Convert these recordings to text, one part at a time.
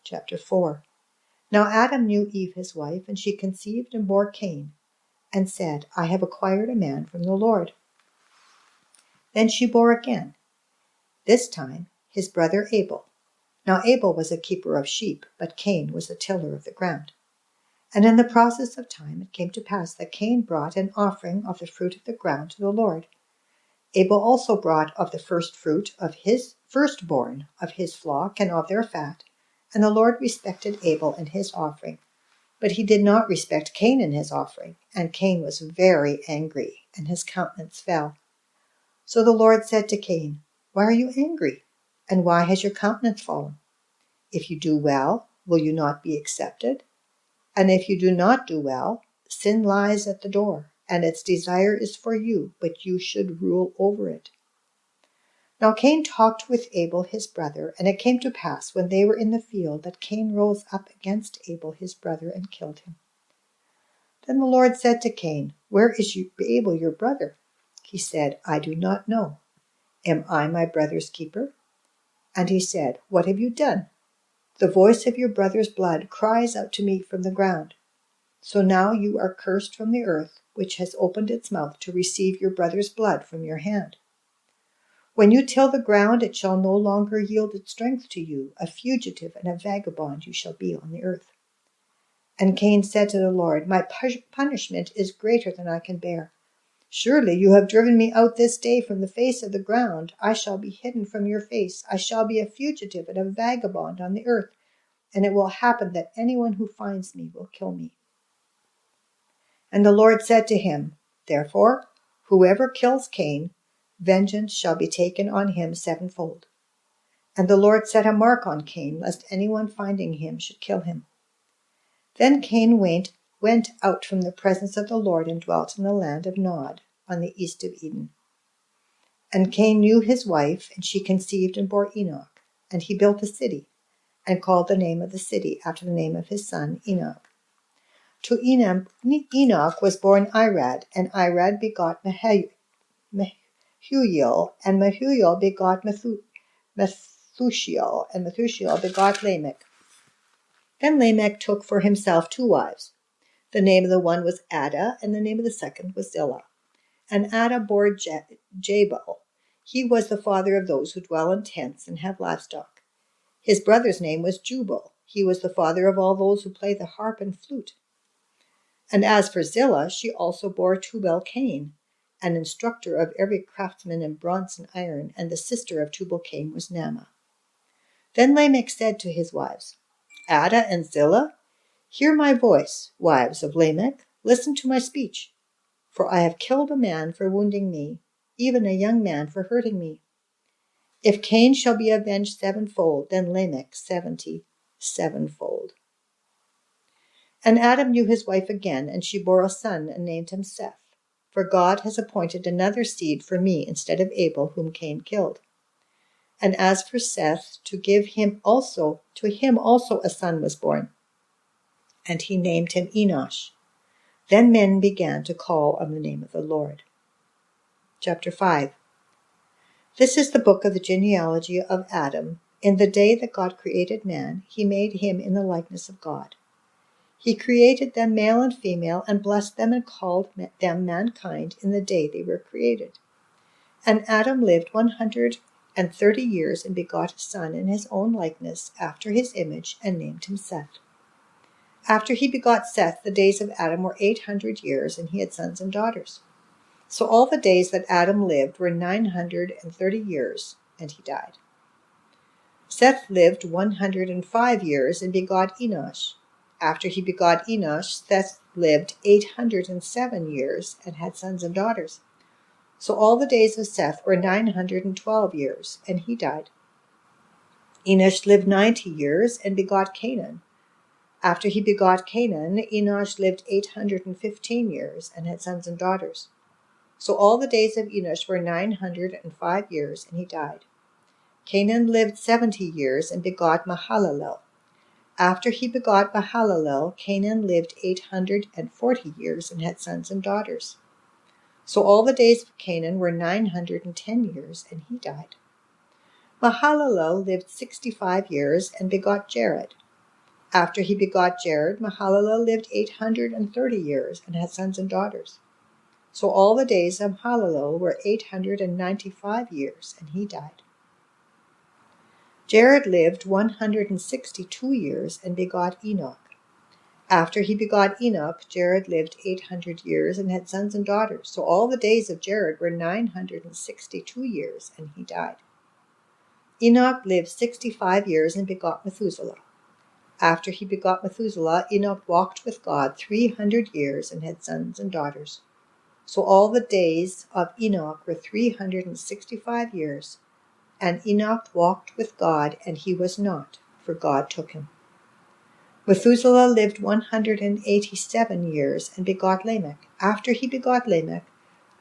Chapter 4. Now Adam knew Eve his wife, and she conceived and bore Cain, and said, I have acquired a man from the Lord. Then she bore again, this time his brother Abel. Now Abel was a keeper of sheep, but Cain was a tiller of the ground. And in the process of time it came to pass that Cain brought an offering of the fruit of the ground to the Lord. Abel also brought of the first fruit of his firstborn of his flock and of their fat, and the Lord respected Abel and his offering. But he did not respect Cain and his offering, and Cain was very angry, and his countenance fell. So the Lord said to Cain, Why are you angry? And why has your countenance fallen? If you do well, will you not be accepted? And if you do not do well, sin lies at the door, and its desire is for you, but you should rule over it. Now Cain talked with Abel his brother, and it came to pass when they were in the field that Cain rose up against Abel his brother and killed him. Then the Lord said to Cain, Where is Abel your brother? He said, I do not know. Am I my brother's keeper? And he said, What have you done? The voice of your brother's blood cries out to me from the ground. So now you are cursed from the earth, which has opened its mouth to receive your brother's blood from your hand. When you till the ground, it shall no longer yield its strength to you. A fugitive and a vagabond you shall be on the earth. And Cain said to the Lord, My punishment is greater than I can bear. Surely you have driven me out this day from the face of the ground. I shall be hidden from your face. I shall be a fugitive and a vagabond on the earth. And it will happen that anyone who finds me will kill me. And the Lord said to him, Therefore, whoever kills Cain, vengeance shall be taken on him sevenfold. And the Lord set a mark on Cain, lest anyone finding him should kill him. Then Cain went out from the presence of the Lord and dwelt in the land of Nod, on the east of Eden. And Cain knew his wife, and she conceived and bore Enoch. And he built a city, and called the name of the city after the name of his son Enoch. To Enoch was born Irad, and Irad begot Mehujael, and Mehujael begot Methushael, and Methushael begot Lamech. Then Lamech took for himself 2 wives. The name of the one was Ada, and the name of the second was Zillah. And Ada bore Jabal. He was the father of those who dwell in tents and have livestock. His brother's name was Jubal. He was the father of all those who play the harp and flute. And as for Zillah, she also bore Tubal-Cain, an instructor of every craftsman in bronze and iron, and the sister of Tubal-Cain was Naamah. Then Lamech said to his wives, Ada and Zillah, hear my voice, wives of Lamech, listen to my speech. For I have killed a man for wounding me, even a young man for hurting me. If Cain shall be avenged sevenfold, then Lamech 77-fold. And Adam knew his wife again, and she bore a son and named him Seth. For God has appointed another seed for me instead of Abel, whom Cain killed. And as for Seth, to him also a son was born, and he named him Enosh. Then men began to call on the name of the Lord. Chapter 5. This is the book of the genealogy of Adam. In the day that God created man, he made him in the likeness of God. He created them male and female, and blessed them and called them mankind in the day they were created. And Adam lived 130 years and begot a son in his own likeness, after his image, and named him Seth. After he begot Seth, the days of Adam were 800 years, and he had sons and daughters. So all the days that Adam lived were 930 years, and he died. Seth lived 105 years and begot Enosh. After he begot Enosh, Seth lived 807 years and had sons and daughters. So all the days of Seth were 912 years, and he died. Enosh lived 90 years and begot Canaan. After he begot Canaan, Enosh lived 815 years and had sons and daughters. So all the days of Enosh were 905 years, and he died. Canaan lived 70 years and begot Mahalalel. After he begot Mahalalel, Canaan lived 840 years and had sons and daughters. So all the days of Canaan were 910 years, and he died. Mahalalel lived 65 years and begot Jared. After he begot Jared, Mahalalel lived 830 years and had sons and daughters. So all the days of Mahalalel were 895 years, and he died. Jared lived 162 years and begot Enoch. After he begot Enoch, Jared lived 800 years and had sons and daughters. So all the days of Jared were 962 years, and he died. Enoch lived 65 years and begot Methuselah. After he begot Methuselah, Enoch walked with God 300 years and had sons and daughters. So all the days of Enoch were 365 years, and Enoch walked with God, and he was not, for God took him. Methuselah lived 187 years and begot Lamech. After he begot Lamech,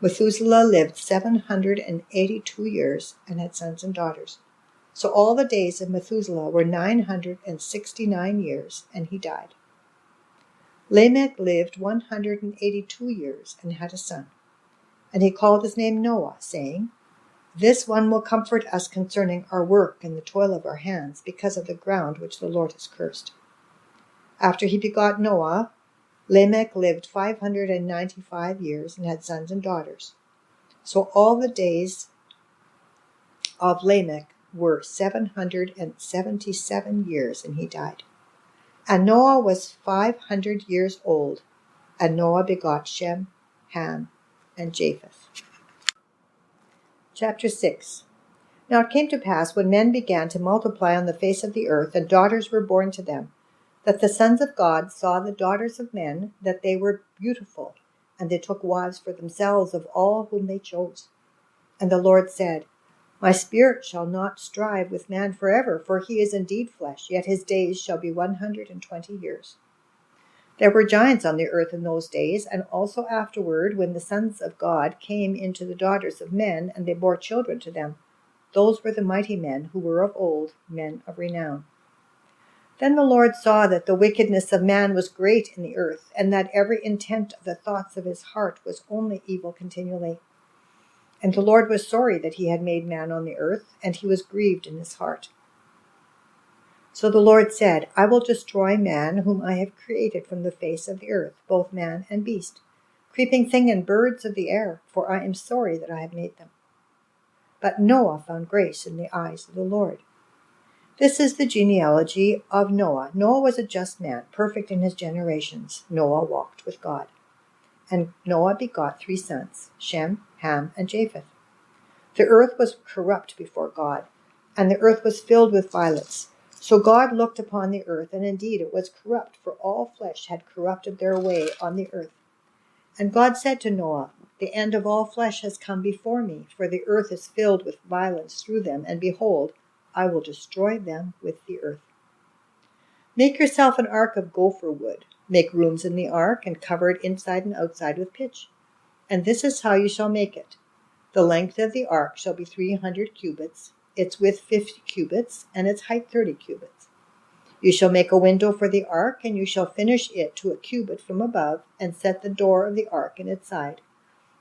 Methuselah lived 782 years and had sons and daughters. So all the days of Methuselah were 969 years, and he died. Lamech lived 182 years and had a son, and he called his name Noah, saying, "This one will comfort us concerning our work and the toil of our hands, because of the ground which the Lord has cursed." After he begot Noah, Lamech lived 595 years and had sons and daughters. So all the days of Lamech were 777 years, and he died. And Noah was 500 years old, and Noah begot Shem, Ham, and Japheth. Chapter 6. Now it came to pass, when men began to multiply on the face of the earth, and daughters were born to them, that the sons of God saw the daughters of men, that they were beautiful, and they took wives for themselves of all whom they chose. And the Lord said, "My spirit shall not strive with man forever, for he is indeed flesh, yet his days shall be 120 years. There were giants on the earth in those days, and also afterward, when the sons of God came into the daughters of men, and they bore children to them. Those were the mighty men who were of old, men of renown. Then the Lord saw that the wickedness of man was great in the earth, and that every intent of the thoughts of his heart was only evil continually. And the Lord was sorry that he had made man on the earth, and he was grieved in his heart. So the Lord said, I will destroy man whom I have created from the face of the earth, both man and beast, creeping thing and birds of the air, for I am sorry that I have made them. But Noah found grace in the eyes of the Lord. This is the genealogy of Noah. Noah was a just man, perfect in his generations. Noah walked with God. And Noah begot 3 sons, Shem, Ham, and Japheth. The earth was corrupt before God, and the earth was filled with violence. So God looked upon the earth, and indeed it was corrupt, for all flesh had corrupted their way on the earth. And God said to Noah, The end of all flesh has come before me, for the earth is filled with violence through them, and behold, I will destroy them with the earth. Make yourself an ark of gopher wood. Make rooms in the ark, and cover it inside and outside with pitch. And this is how you shall make it. The length of the ark shall be 300 cubits, its width 50 cubits, and its height 30 cubits. You shall make a window for the ark, and you shall finish it to a cubit from above, and set the door of the ark in its side.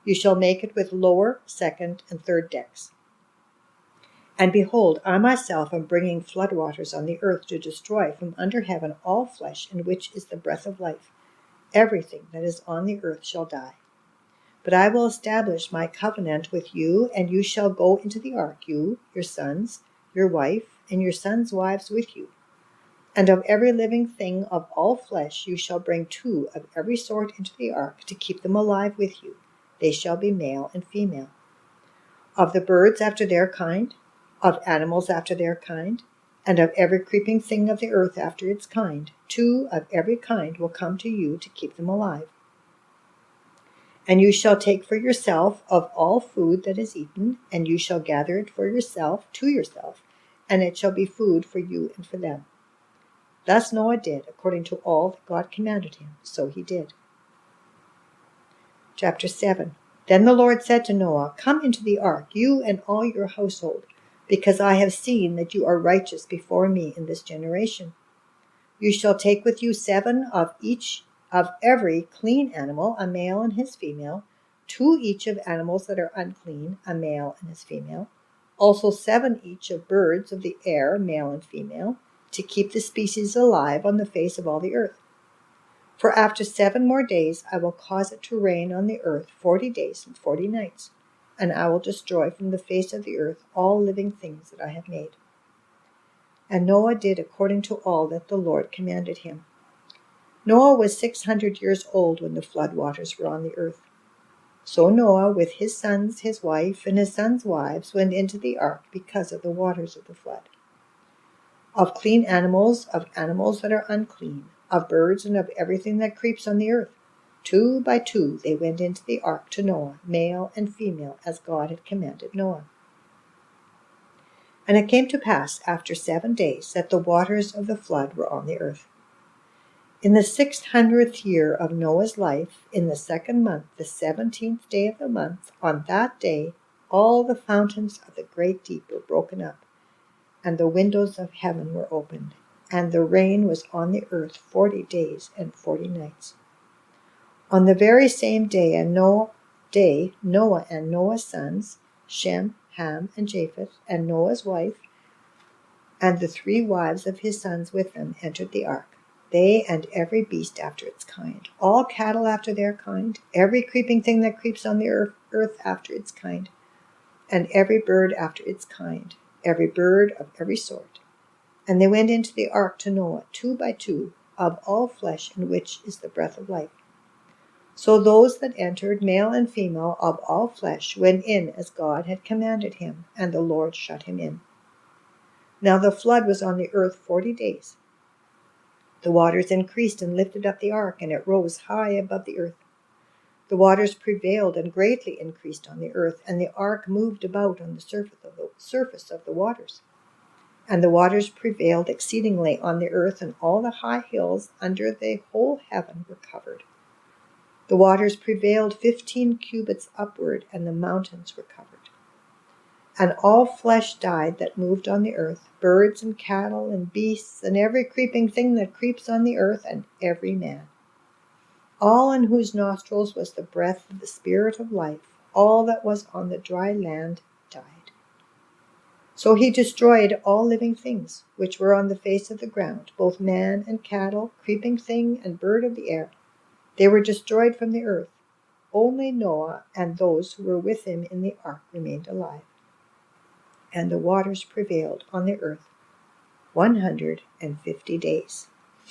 You shall make it with lower, second, and third decks. And behold, I myself am bringing floodwaters on the earth to destroy from under heaven all flesh in which is the breath of life. Everything that is on the earth shall die. But I will establish my covenant with you, and you shall go into the ark, you, your sons, your wife, and your sons' wives with you. And of every living thing of all flesh you shall bring 2 of every sort into the ark, to keep them alive with you. They shall be male and female. Of the birds after their kind, of animals after their kind, and of every creeping thing of the earth after its kind, 2 of every kind will come to you to keep them alive. And you shall take for yourself of all food that is eaten, and you shall gather it for yourself, to yourself, and it shall be food for you and for them. Thus Noah did, according to all that God commanded him, so he did. Chapter 7. Then the Lord said to Noah, Come into the ark, you and all your household, because I have seen that you are righteous before me in this generation. You shall take with you 7 of every clean animal, a male and his female, 2 each of animals that are unclean, a male and his female, also 7 each of birds of the air, male and female, to keep the species alive on the face of all the earth. For after 7 more days I will cause it to rain on the earth 40 days and 40 nights, and I will destroy from the face of the earth all living things that I have made. And Noah did according to all that the Lord commanded him. Noah was 600 years old when the flood waters were on the earth. So Noah, with his sons, his wife, and his sons' wives, went into the ark because of the waters of the flood. Of clean animals, of animals that are unclean, of birds, and of everything that creeps on the earth, 2 by 2 they went into the ark to Noah, male and female, as God had commanded Noah. And it came to pass after 7 days that the waters of the flood were on the earth. In the 600th year of Noah's life, in the 2nd month, the 17th day of the month, on that day all the fountains of the great deep were broken up, and the windows of heaven were opened, and the rain was on the earth 40 days and 40 nights. On the very same day, Noah and Noah's sons, Shem, Ham, and Japheth, and Noah's wife, and the 3 wives of his sons with them, entered the ark, they and every beast after its kind, all cattle after their kind, every creeping thing that creeps on the earth after its kind, and every bird after its kind, every bird of every sort. And they went into the ark to Noah, 2 by 2, of all flesh in which is the breath of life. So those that entered, male and female, of all flesh, went in as God had commanded him, and the Lord shut him in. Now the flood was on the earth 40 days. The waters increased and lifted up the ark, and it rose high above the earth. The waters prevailed and greatly increased on the earth, and the ark moved about on the surface of the waters. And the waters prevailed exceedingly on the earth, and all the high hills under the whole heaven were covered. The waters prevailed 15 cubits upward, and the mountains were covered. And all flesh died that moved on the earth, birds and cattle and beasts, and every creeping thing that creeps on the earth, and every man. All in whose nostrils was the breath of the Spirit of life, all that was on the dry land died. So he destroyed all living things, which were on the face of the ground, both man and cattle, creeping thing and bird of the air. They were destroyed from the earth. Only Noah and those who were with him in the ark remained alive. And the waters prevailed on the earth 150 days.